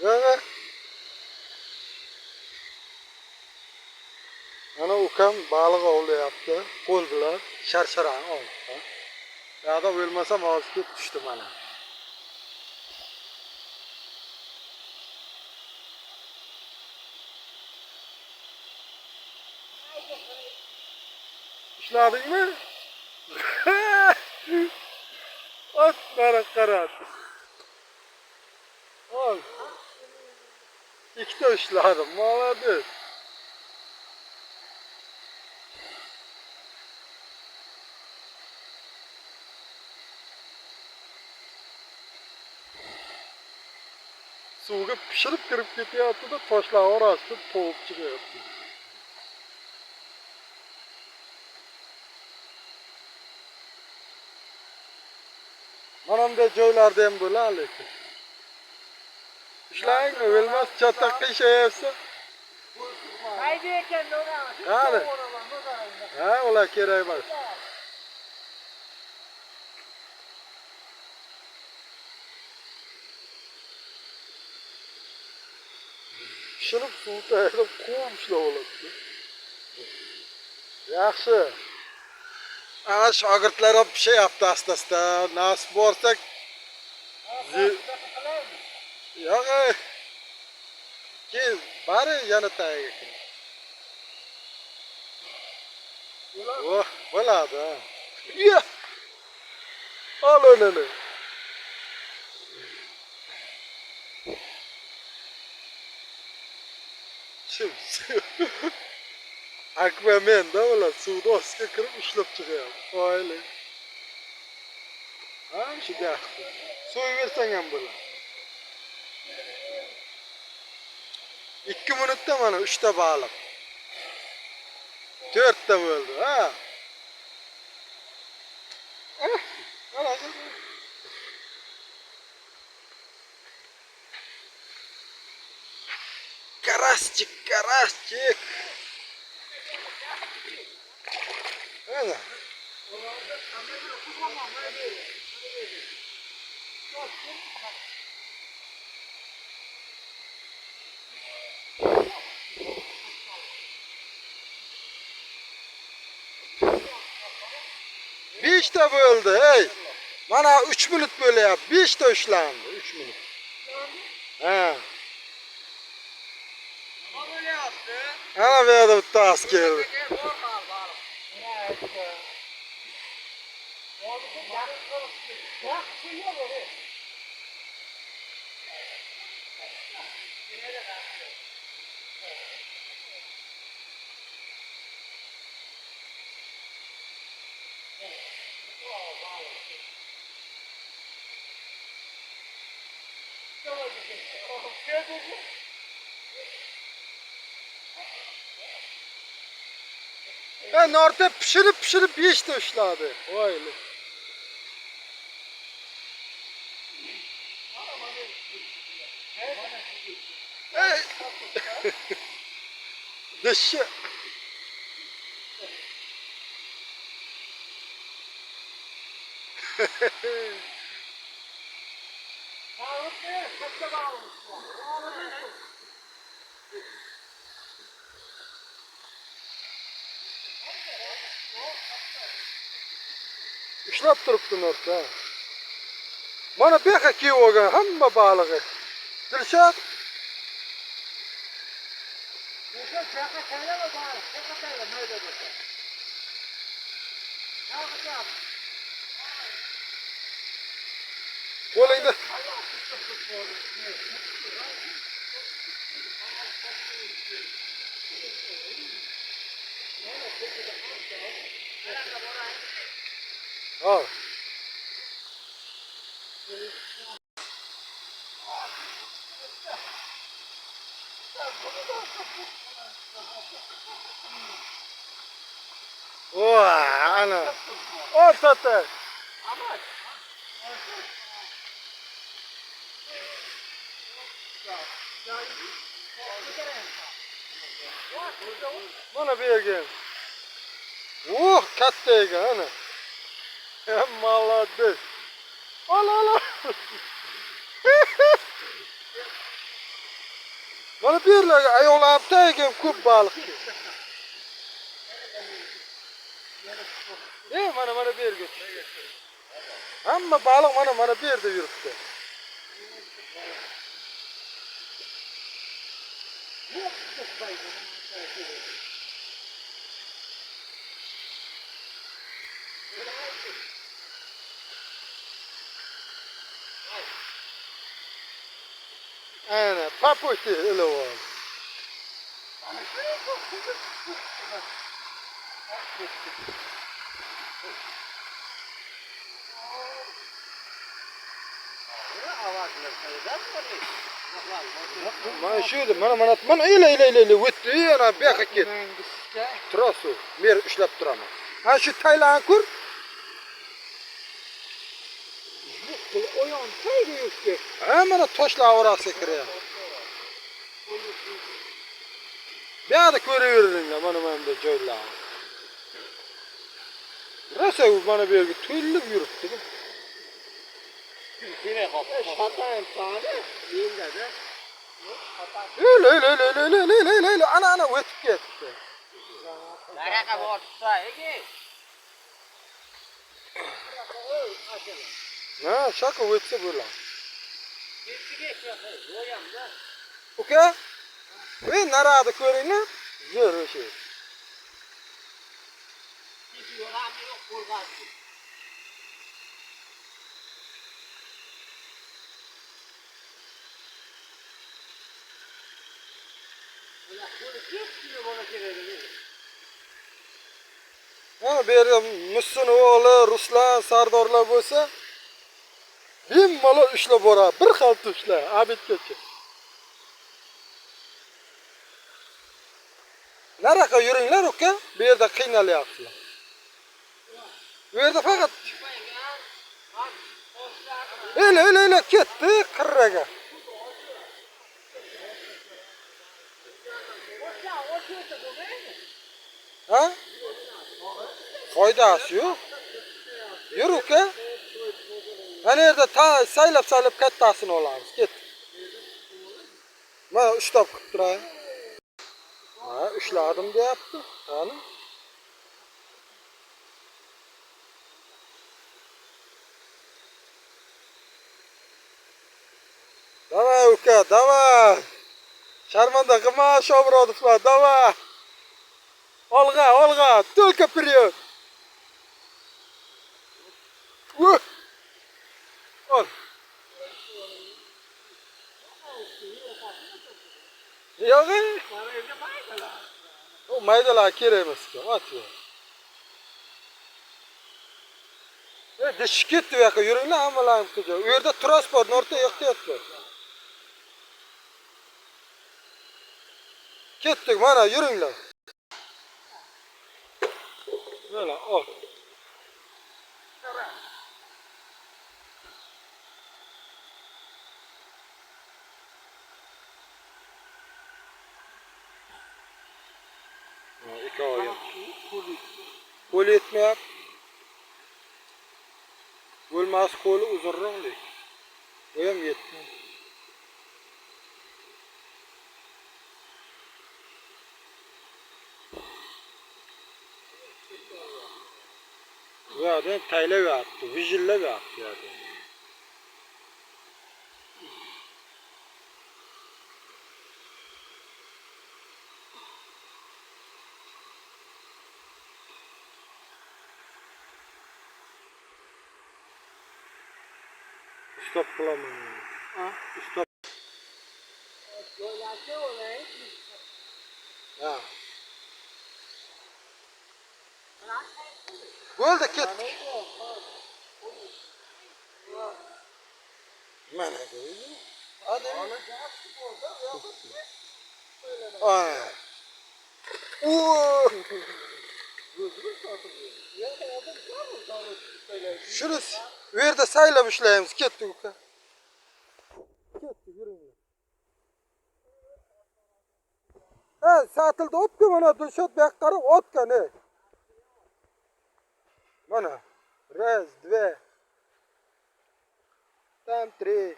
Yo'q. Ana ukam baliq ovlayapti. Qo'l bilan sharsharaning oldi. Yo'qda bo'lmasam hozir tushdi mana. Ushladingmi? Ot bana qarat. Ol. İkide ushladim. Молодец. Suvga pishirib kirib ketyapti-da, toshlar orasida tovuq chiqyapti. Mana bunday joylarda ham bo'ladi lekin. Ushlaymi, o'lmas chatoqqa ishlayapsa. Haydi ekan nima? Qani? Ha, ular kerak emas. Pishirib suv tayyorlab quvib ushlab oladi. Yaxshi. Ana shogirdlar ham pishyapti asta-asta. Nasib bo'lsa yo'q. Keyin bari yana tagiga kiradi. Oh, bo'ladi. Ya. Ololele. Akvamenda ular suvni ostiga kirib ushlab chiqyapti. Foyli. Ha, shu yaxshi. Suv bersang ham bo'ladi. 2 minutda mana 3 ta baliq. 4 ta bo'ldi, ha. Mana Karasчик, karasчик. Ana. Besh ta bo'ldi, ey. Mana 3 minut bo'lyapti. 5 ta ushlandi, 3 minut. Ha. Ana bu yerda bittasi keldi. Norta pishirib 5 ta ushladi. Voyli. Dişi. Ushlab turibdi Norta. Mana bu yoqqa kelib olgan hamma balig'i. Dilshod. Qo'lingda. Al. Ana. Ortada. Mana bu yerga. Katta ekan ana. Молодец. Ala. Mana bu yerlarga ayollar taygan ko'p baliq. Mana bu yerga tushdi. Hamma baliq mana bu yerda yuribdi. Ana, papoti ilov. Mana shu edi, mana ila o'tdi, yana bu yoqqa ketdi. Trosu, men ushlab turaman. Ha shu taylarni ko'r. Oyon tayga yuribdi. Ha mana toshlar orasiga kiryapti. Bu yerda ko'raveringlar, mana bunda joylar. Rosa mana bu yerga to'lib yuribdi. Xatoyim sani. Menda-da. Ana o'tib ketdi. Naraqa borsa, eki. Ha, shaka o'tsa bo'ladi. Ketdi-ketdi, bo'yamda. Uka? Narada ko'ringlar. Zo'r o'sha. Yo'lamni yo'q qo'rqadi. Ha, bu yerda Muhsin o'g'li, Ruslan, Sardorlar bo'lsa, bemalol ushlab boradi. Bir xalta ushlar, abidgacha. Naraqa yuringlar, uka. Bu yerda qiynalyapsizlar. Bu yerda faqat ketdi qirraga. Ha? Foydasi yo'q. Yur uka. Mana yerda saylab kattasini olamiz. Ket. Mana ushlab qilib turay. Ha, ushladim deyapti. Qani? Давай, uka, давай. Sharmanda qilma, Shomurodovlar, давай. Olg'a, только вперед. Ol. Yo'q. O maydalar kerak emas ekan, atyo. Dishib ketdi bu yoqqa, yuringlar hammalaring qilja. U yerda transport o'rta yo'qyapti. Ketdik, mana yuringlar. Mana, ol. İki oyun. Kol etmeyip. Bo'lmas qo'li uzunroq lekin. Bu ham yetdi. Bu yerda taylayapti, vijillavyapti bu yerda. Stop qilaman. Ha? Stop. Yo'lakka o'lay. Ha. Bo'ldi, ketdik. Mana bu. Hadi. Ana. Shurisi. Bu yerda saylab ishlaymiz. Ketdik uka. Ketdik, yuringlar. Ha, satilda o'tdi mana Dilshod bu yoqqa qarab otgan, ey. Mana. Раз, два. Там три.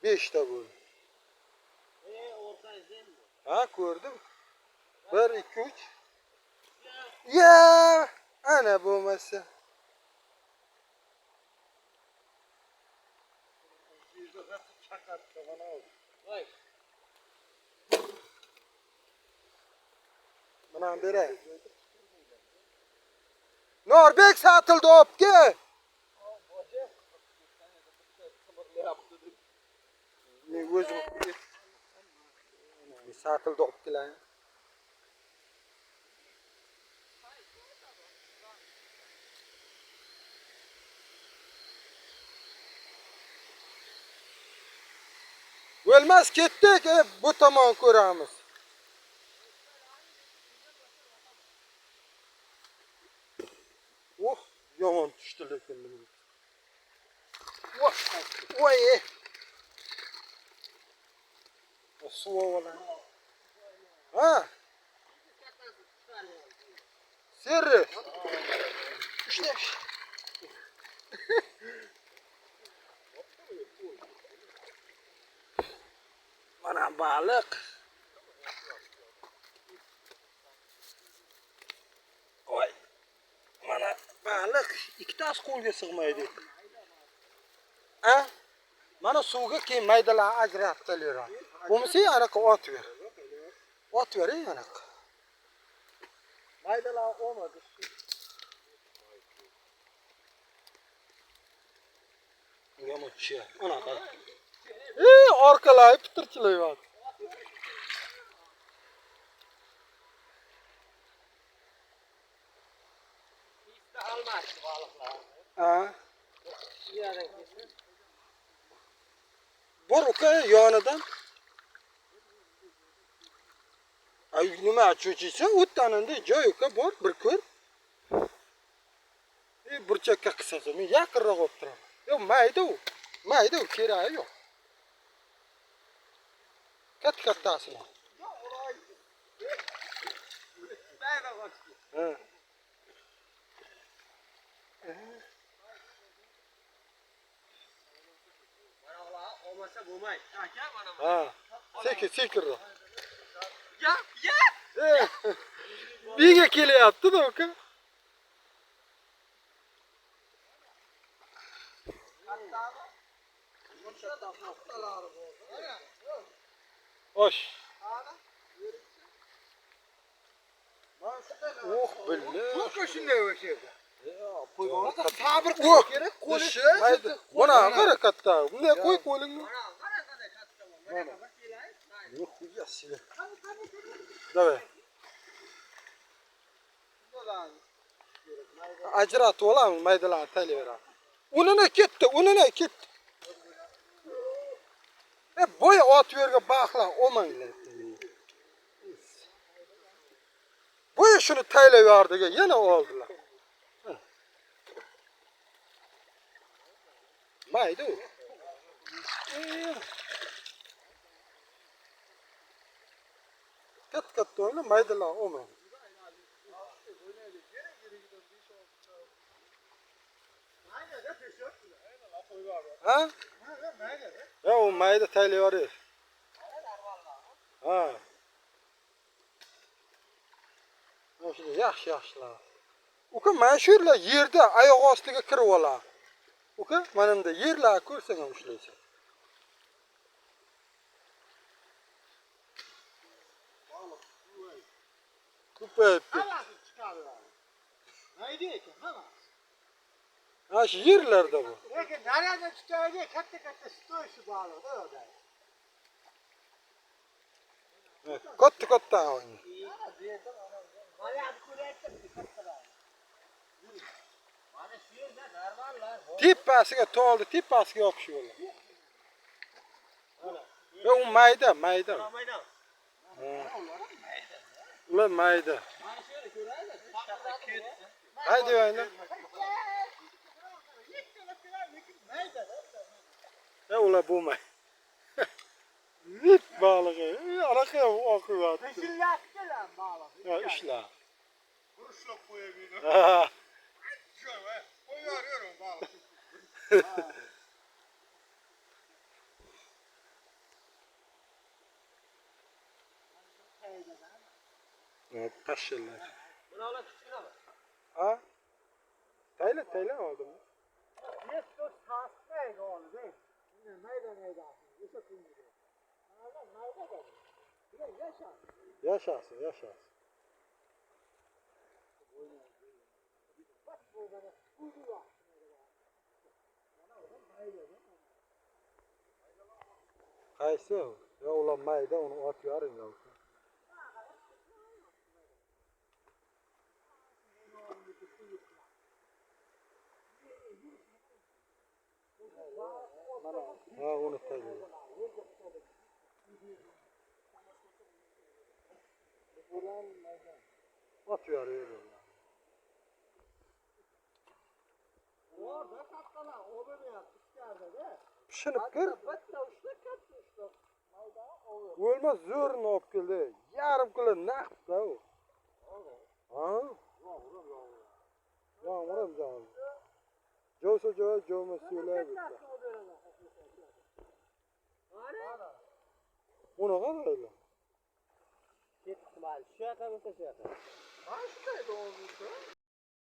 5 ta bo'ldi. Orta izin mi? Ha, ko'rdim. 1 2 3. Ya, ana bo'lmasa. Vay. Mana beray. Norbek satıldı opke. Ne gözüm. Satıldı opkeler. Ölmez kettik, bu tamam ko'ramiz. Oh, yomon tushdi lekin. Voy. Suv ola. Ha? Sirri. İşte. Mana balık. Oy. Mana balık ikkitasi qo'lga sig'maydi. Ha? Mana suvga keyin maydalar ajratib qo'ylar. Bo'lmasa anaqa ot ver. Ot ver anaqa. Maydalar olmadi. Yomon chi. Anaqa. Orqalayib pitirchilayapti. İşte almaz balıklar. Ha? Yarın kesin. Bor uka yonidan. Ay nima cho'chisa, o'ttananda joy uka bor, bir ko'r. Burchakka qisasa, men yaqinroq olib turaman. Yo'q, mayda u. Mayda u, keragi yo'q. Kattasini. Ha. Olmasa bulmayın. Ha. Sekin. Ya. Biga kelyapti da uka. Hoş. Oh billah. Bu shunday o'sha. Sabr qilish kerak, qo'lishi. Mana qara katta. Bunday qo'y qo'lingni. Mana. Nixuya себе. Давай. Ajratib olamiz, maydalarni taylayveramiz. Unini ketdi. Bo'y ot yerga baxla olmanglar. Bo'y shuni taylayverdiga yana oldilar. Mayda u. Katta o'yna maydalar olmang. Ha? Ya o mayda taylayverar. Ha. Mana yaxshi-yaxshilar. Uka mana shu yerlar yerda oyoq ostiga kirib olar. Uka, mana bunda yerlar ko'rsang ham ishlaysan. Ko'payibdi. Neydi ki? Ha shu yerlarda bu. Lekin narada tutaydi katta stoy shu balığı da orada. Katta oyun. Tepasiga toldi, tepasiga yopishiblar. Ya u mayda. Ular mayda. Haydi oyna. Ya ular bo'lmay. Nit balığı. Anaqa oqibat. Peşillaklar balığı. Ya ishlar. Kuruşluk koyabilir. Ha. Şöyle koyuyorum balığı. Taşırlar. Bunalar kichkina. Ha? Tayla oldim. Yes, dur tasmayga oldi. Mayda. O'sha kungi. Mayda da. Bular yashar. Yaşasın. Bak bu bana kuzu var. Qaysi? Ya ulan mayda uni ot yoring ya. Ha uni tayla. Ot yoring. Orada kattalar, o'rnayapti ichkarida. Pishirib kir. Bitta ushla, katta ushla. Mayda o'g'il. O'lmas zo'rini olib keldi. Yarim kilo naqd-da u. Ha? Yomg'ir ham Jo'sa jo'ma suylar bitta. Ana? Uni qaraylar. Ketdi, shu yoqqa bo'lsa shu yoqqa. Ha, shunday o'g'il.